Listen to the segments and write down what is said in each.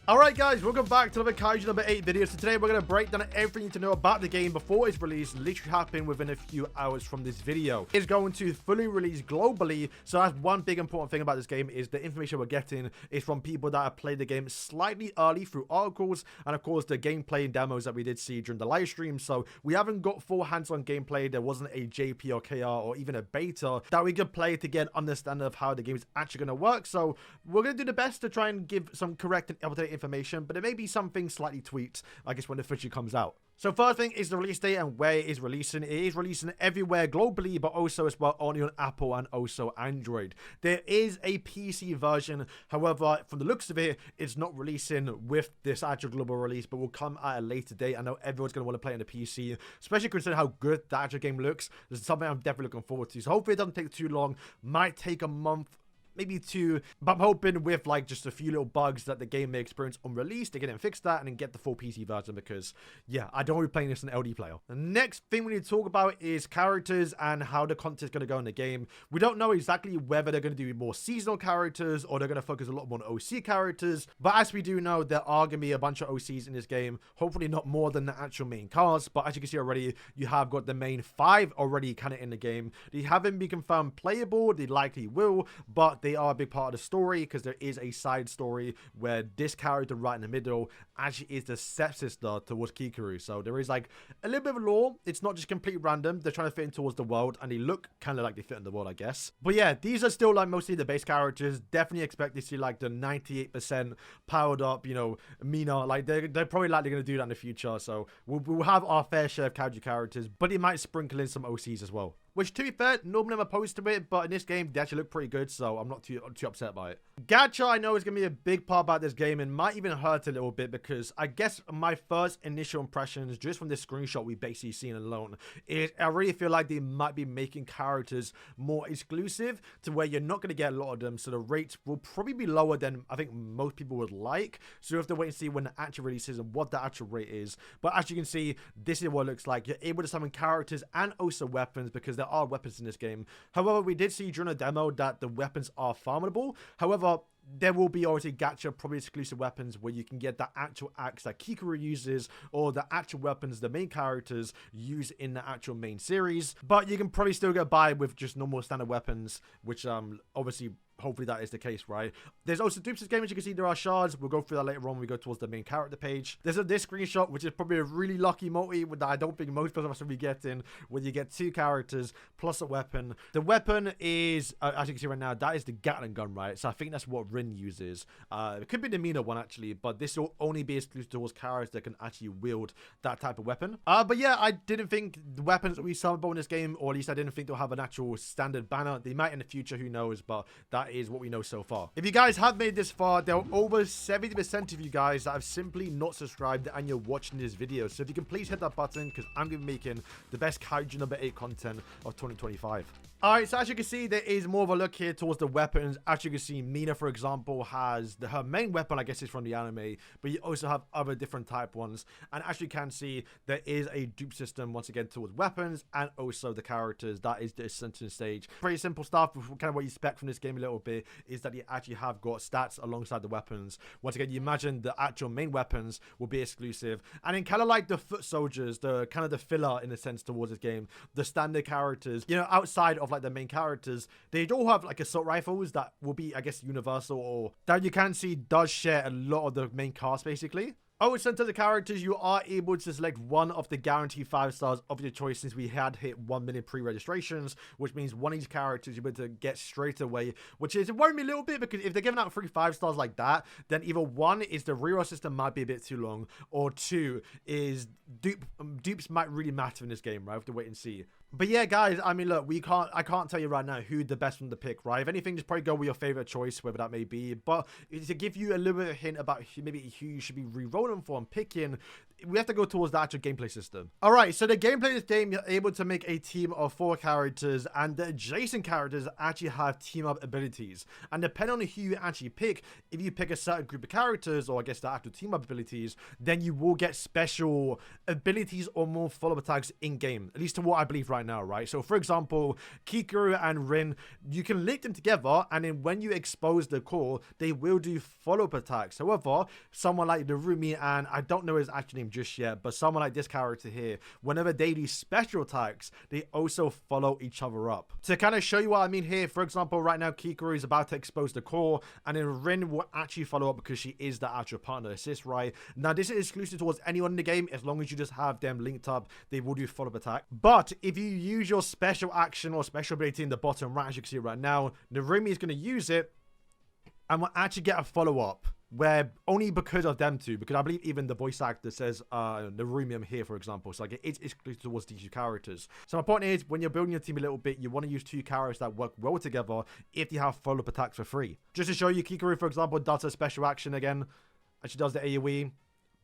Alright guys, welcome back to another Kaiju number 8 video. So today we're going to break down everything you need to know about the game before its release, literally happened within a few hours from this video. It's going to fully release globally, so that's one big important thing about this game is the information we're getting is from people that have played the game slightly early through articles, and of course the gameplay and demos that we did see during the live stream. So we haven't got full hands-on gameplay, there wasn't a JP or KR or even a beta that we could play to get an understanding of how the game is actually going to work. So we're going to do the best to try and give some correct and up-to-date information, but it may be something slightly tweaked, I guess, when it officially comes out. So first thing is the release date and where it is releasing. It is releasing everywhere globally, but also as well only on Apple and also Android. There is a PC version, however, from the looks of it, it's not releasing with this actual global release, but will come at a later date. I know everyone's going to want to play on the PC, especially considering how good the actual game looks. This is something I'm definitely looking forward to. So hopefully it doesn't take too long. Might take a month, maybe 2, but I'm hoping with like just a few little bugs that the game may experience on release, they can fix that and then get the full PC version, because yeah, I don't want to be playing this on LD player. The next thing we need to talk about is characters and how the content is going to go in the game. We don't know exactly whether they're going to do more seasonal characters or they're going to focus a lot more on OC characters, but as we do know, there are going to be a bunch of OCs in this game, hopefully not more than the actual main cast, but as you can see already, you have got the main 5 already kind of in the game. They haven't been confirmed playable, they likely will, but they are a big part of the story because there is a side story where this character right in the middle actually is the stepsister towards Kikuru. So there is like a little bit of lore. It's not just completely random. They're trying to fit in towards the world and they look kind of like they fit in the world, I guess. But yeah, these are still like mostly the base characters. Definitely expect to see like the 98% powered up, you know, Mina. Like they're probably likely going to do that in the future. So we'll have our fair share of Kaiju characters, but it might sprinkle in some OCs as well. Which, to be fair, normally I'm opposed to it, but in this game, they actually look pretty good, so I'm not too upset by it. Gacha, I know, is going to be a big part about this game and might even hurt a little bit because I guess my first initial impressions, just from this screenshot we've basically seen alone, is I really feel like they might be making characters more exclusive to where you're not going to get a lot of them, so the rates will probably be lower than I think most people would like. So you have to wait and see when the actual release is and what the actual rate is. But as you can see, this is what it looks like. You're able to summon characters and also weapons because there are weapons in this game. However, we did see during a demo that the weapons are farmable. However, there will be obviously gacha, probably exclusive weapons where you can get the actual axe that Kikuru uses or the actual weapons the main characters use in the actual main series. But you can probably still get by with just normal standard weapons, which obviously hopefully that is the case, right? There's also dupes in this game. As you can see, there are shards. We'll go through that later on when we go towards the main character page. There's this screenshot, which is probably a really lucky multi that I don't think most of us will be getting, where you get 2 characters plus a weapon. The weapon is, as you can see right now, that is the Gatling gun, right? So I think that's what Rin uses. It could be the Mina one, actually, but this will only be exclusive towards characters that can actually wield that type of weapon. But yeah, I didn't think the weapons that we summonable in this game, or at least I didn't think they'll have an actual standard banner. They might in the future, who knows, but that is what we know so far. If you guys have made this far, there are over 70% of you guys that have simply not subscribed and you're watching this video. So if you can please hit that button, because I'm going to be making the best Kaiju number 8 content of 2025. Alright, so as you can see, there is more of a look here towards the weapons. As you can see, Mina, for example, has her main weapon, I guess, is from the anime, but you also have other different type ones. And as you can see, there is a dupe system, once again, towards weapons and also the characters. That is the Ascension stage. Pretty simple stuff, kind of what you expect from this game a little bit, is that you actually have got stats alongside the weapons. Once again, you imagine the actual main weapons will be exclusive. And in kind of like the foot soldiers, the kind of the filler, in a sense, towards this game, the standard characters, you know, outside of like the main characters, they all have like assault rifles that will be, I guess, universal, or that you can see does share a lot of the main cast basically. Oh, in terms of the characters, you are able to select one of the guaranteed 5 stars of your choice, since we had hit 1 million pre-registrations, which means one of these characters you're able to get straight away, which is, it worried me a little bit, because if they're giving out 3 5 stars like that, then either 1 is the reroll system might be a bit too long, or 2 is dupes might really matter in this game, right? We have to wait and see. But yeah, guys, I mean, look, I can't tell you right now who the best one to pick, right? If anything, just probably go with your favorite choice, whether that may be. But to give you a little bit of a hint about maybe who you should be re-rolling for and picking, we have to go towards the actual gameplay system. All right, so the gameplay of this game, you're able to make a team of 4 characters, and the adjacent characters actually have team-up abilities. And depending on who you actually pick, if you pick a certain group of characters, or I guess the actual team-up abilities, then you will get special abilities or more follow-up attacks in-game, at least to what I believe right right now, right? So for example, Kikuru and Rin, you can link them together, and then when you expose the core, they will do follow-up attacks. However, someone like Narumi, and I don't know his actual name just yet, but someone like this character here, whenever they do special attacks, they also follow each other up. To kind of show you what I mean here, for example, right now Kikuru is about to expose the core, and then Rin will actually follow up because she is the actual partner assist, right? Now this is exclusive towards anyone in the game. As long as you just have them linked up, they will do follow-up attack. But if you use your special action or special ability in the bottom right, as you can see right now, Narumi is going to use it and will actually get a follow-up, where only because of them two, because I believe even the voice actor says Narumi here, for example. So like it's exclusive towards these two characters. So my point is, when you're building your team a little bit, you want to use two characters that work well together if you have follow-up attacks for free. Just to show you, Kikuru, for example, does a special action again, and she does the AoE.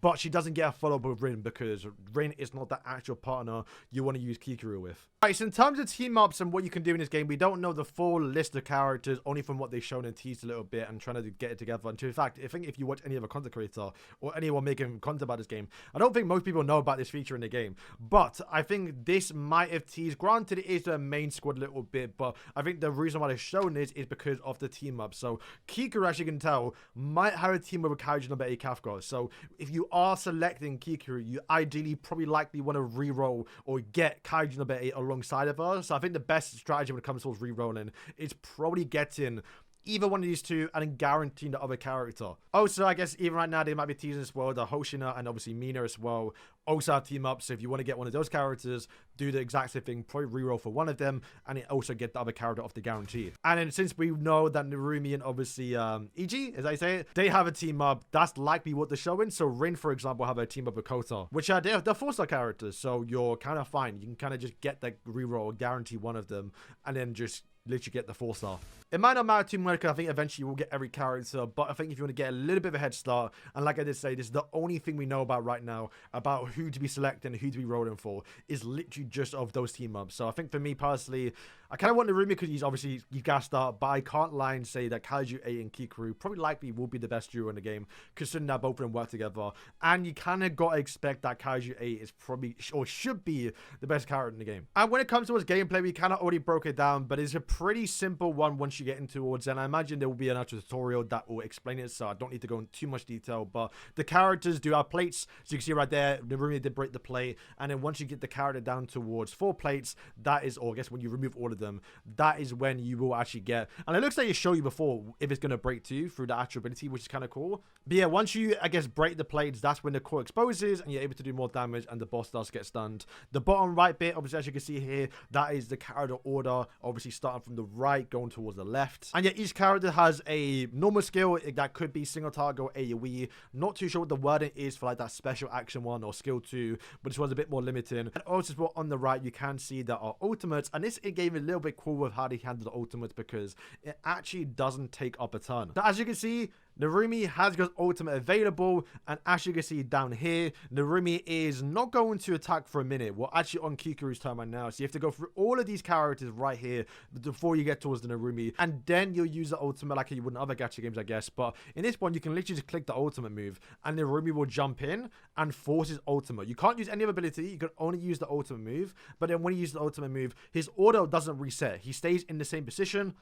But she doesn't get a follow-up with Rin because Rin is not the actual partner you want to use Kikuru with. Alright, so in terms of team-ups and what you can do in this game, we don't know the full list of characters, only from what they've shown and teased a little bit and trying to get it together. And in fact, I think if you watch any other content creator or anyone making content about this game, I don't think most people know about this feature in the game. But I think this might have teased. Granted, it is the main squad a little bit, but I think the reason why they've shown this is because of the team-up. So Kikuru, as you can tell, might have a team with a Kaiju number 8 Kafka. So if you are selecting Kikuru, you ideally probably likely want to re-roll or get Kaiju number 8 alongside of her. So I think the best strategy when it comes towards re-rolling is probably getting either one of these two and then guaranteeing the other character. Also, I guess even right now they might be teasing as well the Hoshina and obviously Mina as well also have team up. So if you want to get one of those characters, do the exact same thing, probably reroll for one of them and then also get the other character off the guarantee. And then since we know that Narumi and obviously Iji, as I say it, they have a team up, that's likely what they're showing. So Rin, for example, have a team up with Kota, which are they're 4-star characters, so you're kind of fine. You can kind of just get the reroll, guarantee one of them, and then just literally get the 4-star. It might not matter too much because I think eventually we'll get every character, but I think if you want to get a little bit of a head start, and like I did say, this is the only thing we know about right now about who to be selecting, who to be rolling for, is literally just of those team ups. So I think for me personally, I kind of want Narumi because he's obviously gas start, but I can't lie and say that Kaiju 8 and Kikuru probably likely will be the best duo in the game, considering that both of them work together. And you kind of got to expect that Kaiju 8 is probably, or should be, the best character in the game. And when it comes towards gameplay, we kind of already broke it down, but it's a pretty simple one once you get into towards, and I imagine there will be an actual tutorial that will explain it, so I don't need to go into too much detail. But the characters do have plates, so you can see right there, Narumi did break the plate, and then once you get the character down towards 4 plates, that is, or I guess when you remove all of them, that is when you will actually get, and it looks like it showed you before if it's going to break too through the actual ability, which is kind of cool. But yeah, once you, I guess, break the plates, that's when the core exposes and you're able to do more damage and the boss does get stunned. The bottom right bit, obviously, as you can see here, that is the character order, obviously starting from the right going towards the left. And yeah, each character has a normal skill that could be single target or AoE. Not too sure what the wording is for like that special action one or skill 2, but this one's a bit more limiting. And also as well, on the right you can see there are ultimates, and this it gave a little bit cool with how they handle the ultimates because it actually doesn't take up a ton. So as you can see, Narumi has got ultimate available, and as you can see down here, Narumi is not going to attack for a minute. We're actually on Kikuru's turn right now, so you have to go through all of these characters right here before you get towards the Narumi, and then you'll use the ultimate like you would in other gacha games, I guess. But in this one, you can literally just click the ultimate move, and Narumi will jump in and force his ultimate. You can't use any other ability, you can only use the ultimate move, but then when you use the ultimate move, his order doesn't reset. He stays in the same position.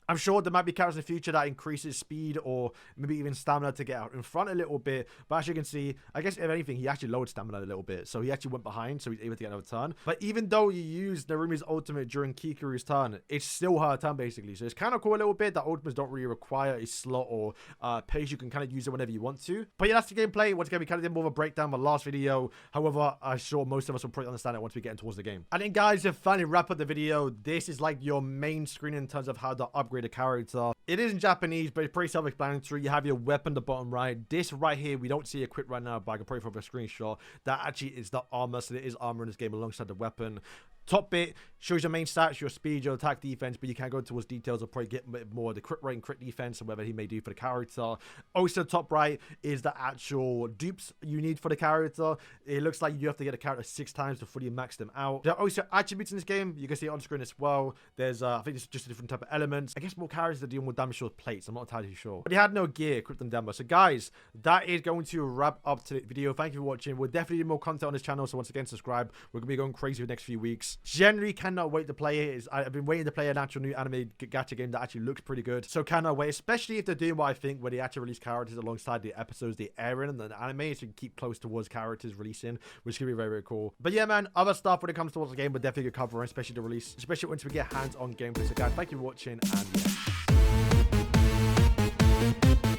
I'm sure there might be characters in the future that increases speed or maybe even stamina to get out in front a little bit. But as you can see, I guess if anything, he actually lowered stamina a little bit. So he actually went behind, so he's able to get another turn. But even though you use Narumi's ultimate during Kikuru's turn, it's still her turn basically. So it's kind of cool a little bit that ultimates don't really require a slot or pace. You can kind of use it whenever you want to. But yeah, that's the gameplay. Once again, we kind of did more of a breakdown in my last video. However, I'm sure most of us will probably understand it once we get towards the game. And then guys, to finally wrap up the video, this is like your main screen in terms of how to upgrade a character. It is in Japanese, but it's pretty self-explanatory. You have your weapon the bottom right. This right here, we don't see equipped right now, but I can probably put up a screenshot. That actually is the armor, so there is armor in this game alongside the weapon. Top bit shows your main stats, your speed, your attack, defense, but you can go towards details or probably get a bit more of the crit rate and crit defense and whatever he may do for the character. Also, top right is the actual dupes you need for the character. It looks like you have to get a character 6 times to fully max them out. There are also attributes in this game. You can see it on screen as well. There's, I think it's just a different type of elements. I guess more characters that deal more damage with plates. I'm not entirely sure. But he had no gear equipped them down below. So guys, that is going to wrap up today's video. Thank you for watching. We'll definitely do more content on this channel. So once again, subscribe. We're going to be going crazy for the next few weeks. Generally cannot wait to play it. I've been waiting to play an actual new anime gacha game that actually looks pretty good. So cannot wait, especially if they're doing what I think, where they actually release characters alongside the episodes they air in and the anime, so you can keep close towards characters releasing, which can be very, very cool. But yeah, man, other stuff when it comes towards the game, we're definitely gonna cover, especially the release, especially once we get hands-on gameplay. So guys, thank you for watching, and yeah.